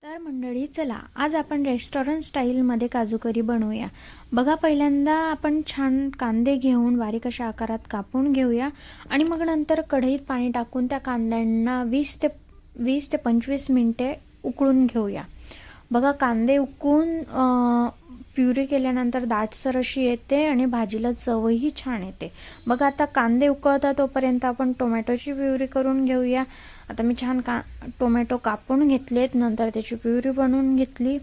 तर मंडळी चला आज आपण रेस्टॉरंट स्टाईलमध्ये काजू करी बनवूया। बघा पहिल्यांदा आपण छान कांदे घेऊन बारीक अशा आकारात कापून घेऊया आणि मग नंतर कढईत पाणी टाकून त्या कांद्यांना 20 ते 25 मिनिटे उकळून घेऊया। बघा कांदे उकळून प्युरी केल्यानंतर दाटसर अशी येते आणि भाजीला चवही छान येते। बघा आता कांदे उकळतात तोपर्यंत आपण टोमॅटोची प्युरी करून घेऊया। आता मी छान टोमॅटो कापून घेतलेत, नंतर त्याची प्युरी बनवून घेतली।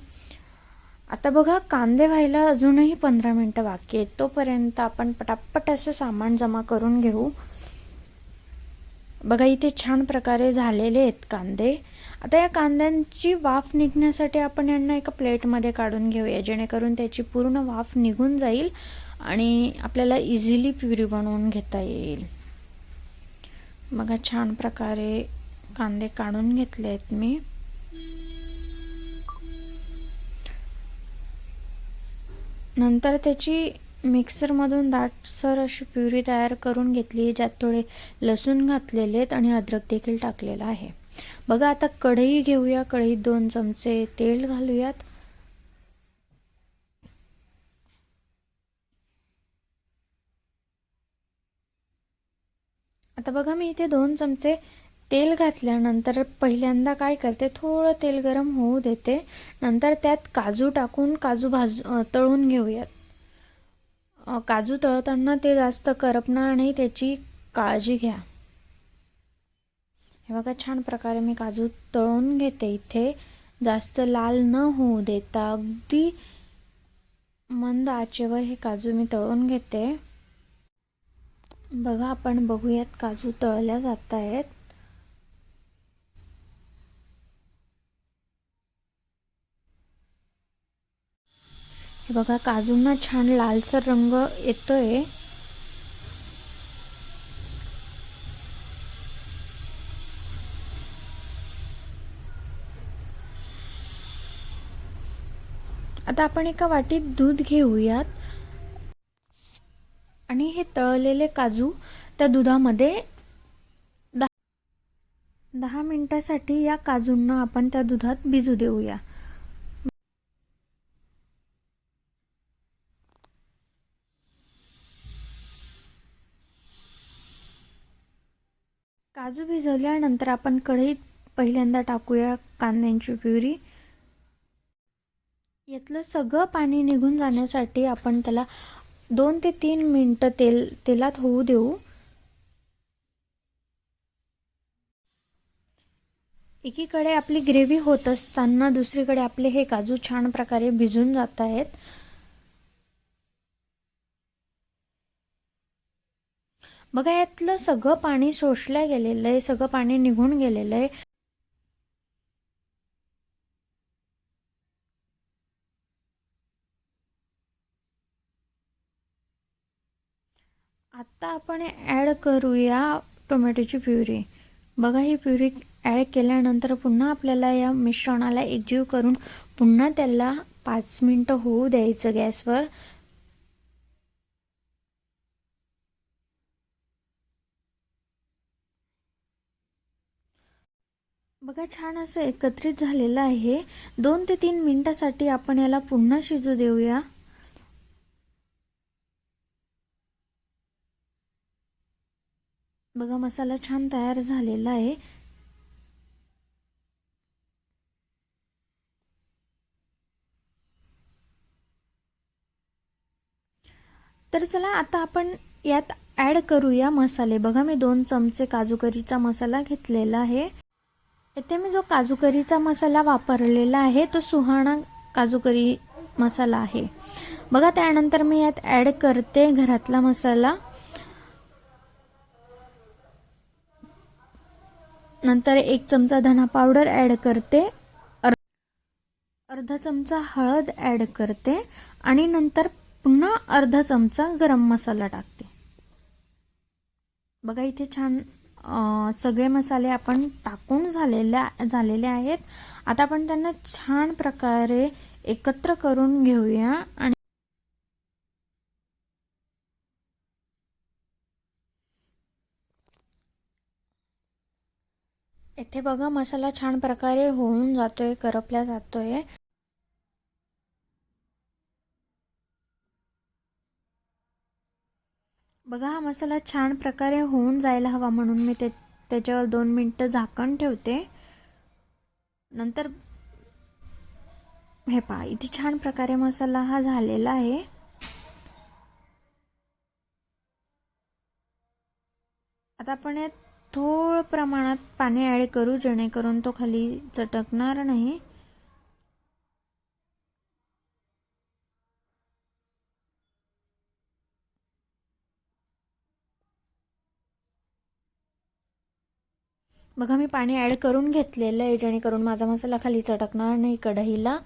आता बघा कांदे व्हायला अजूनही 15 मिनिटं बाकी आहेत, तोपर्यंत आपण पटापट असं सामान जमा करून घेऊ। बघा इथे छान प्रकारे झालेले आहेत कांदे। आता या कांद्यांची वाफ निघण्यासाठी आपण यांना एका प्लेटमध्ये काढून घेऊया, जेणेकरून त्याची पूर्ण वाफ निघून जाईल आणि आपल्याला इझिली प्युरी बनवून घेता येईल। बघा छान प्रकारे कांदे काढून घेतले आहेत मी। नंतर त्याची मिक्सरमधून दाटसर अशी प्युरी तयार करून घेतली, ज्यात थोडे लसूण घातलेले आहेत आणि अद्रक देखील टाकलेला आहे। बघा आता कढई घेऊया, कढईत 2 चमचे तेल घालूयात। आता बघा मी इथे 2 चमचे तेल घातल्यानंतर पहिल्यांदा काय करते, थोडं तेल गरम होऊ देते, नंतर त्यात काजू टाकून काजू तळून घेऊयात। काजू तळताना ते जास्त करपणार नाही, त्याची काळजी घ्या। हे बघा छान प्रकारे मी काजू तळून घेते, इथे जास्त लाल न होऊ देता अगदी मंद आचेवर हे काजू मी तळून घेते। बघा आपण बघूयात काजू तळल्या जात आहेत। हे बघा काजूंना छान लालसर रंग येतोय। आता आपण एका वाटीत दूध घेऊयात आणि हे तळलेले काजू त्या दुधामध्ये 10 मिनिटांसाठी या काजूंना आपण त्या दुधात भिजू देऊया। काजू भिजवल्यानंतर आपण कढईत पहिल्यांदा टाकूया कांद्यांची प्युरी। यातलं सगळं पाणी निघून जाण्यासाठी आपण त्याला 2 ते 3 मिनिटं तेलात होऊ देऊ। एकीकडे आपली ग्रेव्ही होत असताना दुसरीकडे आपले हे काजू छान प्रकारे भिजून जात आहेत। बघा यातलं सगळं पाणी शोषलं गेलेलं आहे, सगळं पाणी निघून गेलेलं आहे। आता आपण ॲड करूया टोमॅटोची प्युरी। बघा ही प्युरी ॲड केल्यानंतर पुन्हा आपल्याला या मिश्रणाला एकजीव करून पुन्हा त्याला 5 मिनिटं होऊ द्यायचं गॅसवर। बघा छान असं एकत्रित झालेलं आहे। 2 ते 3 मिनिटांसाठी आपण याला पुन्हा शिजू देऊया। बघा मसाला छान तयार झालेला आहे। तर चला आता आपण यात ॲड करूया मसाले। बघा मी 2 चमचे काजू करीचा मसाला घेतलेला आहे। इथे मी जो काजू करीचा मसाला वापरलेला आहे तो सुहाणा काजू करी मसाला आहे। बघा त्यानंतर मी यात ॲड करते घरातला मसाला, नंतर 1 चमचा धना पावडर ॲड करते, अर्धा चमचा हळद ॲड करते आणि नंतर पुन्हा अर्धा चमचा गरम मसाला टाकते। बघा इथे छान सगळे मसाले आपण टाकून झालेले आहेत। आता आपण त्यांना छान प्रकारे एकत्र करून घेऊया आणि इथे बघा मसाला छान प्रकारे होऊन जातोय, करपला जातोय. बघा हा मसाला छान प्रकारे होऊन जायला हवा म्हणून मी त्याच्यावर 2 मिनिटं झाकण ठेवते. नंतर हे पहा, इथे छान प्रकारे मसाला हा झालेला आहे. आता आपण यात थोडं प्रमाणात पाणी ॲड करू, जेणेकरून तो खाली चटकणार नाही. बघा मी पाणी ॲड करून घेतलेलं आहे, जेणेकरून माझा मसाला खाली चटकणार नाही कढईला.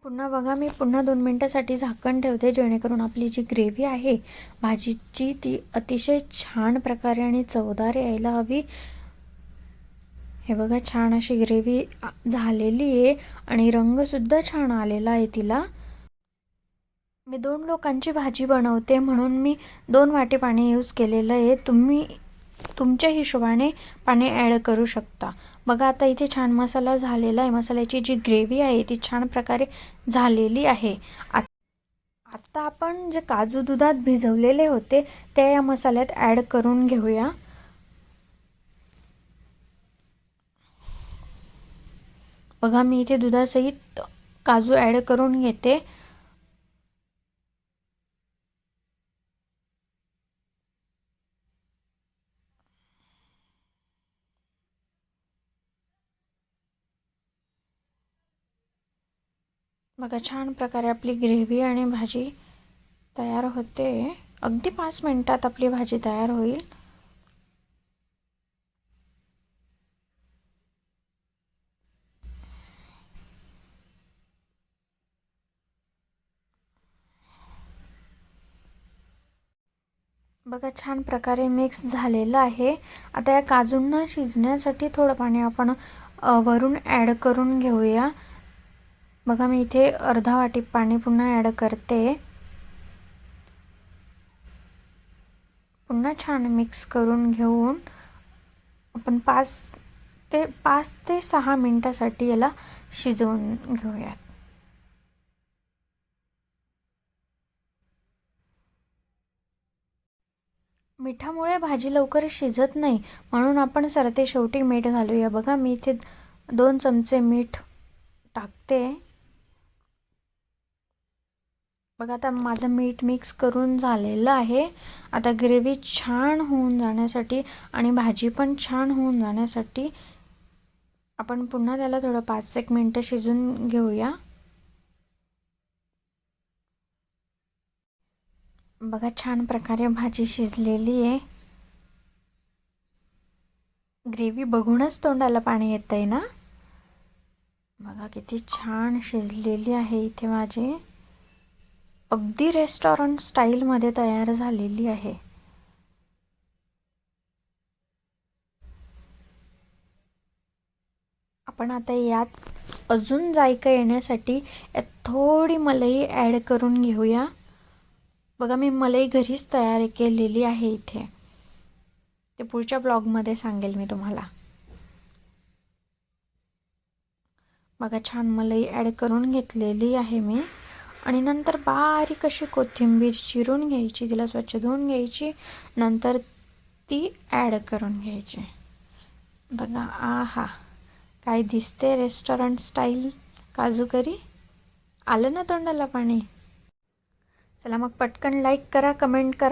पुन्हा बघा मी पुन्हा 2 मिनिटासाठी झाकण ठेवते, जेणेकरून आपली जी ग्रेव्ही आहे भाजीची ती अतिशय छान प्रकारे आणि चवदार यायला हवी. हे बघा छान अशी ग्रेव्ही झालेली आहे आणि रंगसुद्धा छान आलेला आहे तिला. मी 2 लोकांची भाजी बनवते म्हणून मी 2 वाटी पाणी यूज केलेलं आहे. तुम्ही तुमच्या हिशोबाने पाणी ॲड करू शकता. बघा आता इथे छान मसाला झालेला आहे. मसाल्याची जी ग्रेव्ही आहे ती छान प्रकारे झालेली आहे. आता आपण जे काजू दुधात भिजवलेले होते ते या मसाल्यात ॲड करून घेऊया. बघा मी इथे दुधासहित काजू ॲड करून घेते. बघा छान प्रकारे आपली ग्रेव्ही आणि भाजी तयार होते. अगदी 5 मिनिटात आपली भाजी तयार होईल. बघा छान प्रकारे मिक्स झालेलं आहे. आता या काजूंना शिजण्यासाठी थोडं पाणी आपण वरून ॲड करून घेऊया. बघा मी इथे अर्धा वाटी पाणी पुन्हा ॲड करते. पुन्हा छान मिक्स करून घेऊन आपण 5 ते 6 मिनिटासाठी याला शिजवून घेऊयात. मिठामुळे भाजी लवकर शिजत नाही, म्हणून आपण सरते शेवटी मीठ घालूया. बघा मी इथे 2 चमचे मीठ टाकते. बघा आता माझं मीठ मिक्स करून झालेलं आहे. आता ग्रेव्ही छान होऊन जाण्यासाठी आणि भाजी पण छान होऊन जाण्यासाठी आपण पुन्हा त्याला थोडं 5-1 मिनिटं शिजून घेऊया. बघा छान प्रकारे भाजी शिजलेली आहे. ग्रेव्ही बघूनच तोंडाला पाणी येतंय ना. बघा किती छान शिजलेली आहे इथे भाजी. अगदी रेस्टॉरंट स्टाईलमध्ये तयार झालेली आहे. आपण आता यात अजून जायका येण्यासाठी यात थोडी मलाई ॲड करून घेऊया. बघा मी मलाई घरीच तयार केलेली आहे इथे. ते पुढच्या ब्लॉगमध्ये सांगेल मी तुम्हाला. बघा छान मलाई ॲड करून घेतलेली आहे मी. आणि नंतर बारीक अशी कोथिंबीर चिरून घ्यायची, तिला स्वच्छ धुवून घ्यायची, नंतर ती ॲड करून घ्यायची. बघा आहा काय दिसते रेस्टॉरंट स्टाईल काजू करी. आलं ना तोंडाला पाणी. चला मग पटकन लाईक करा, कमेंट करा.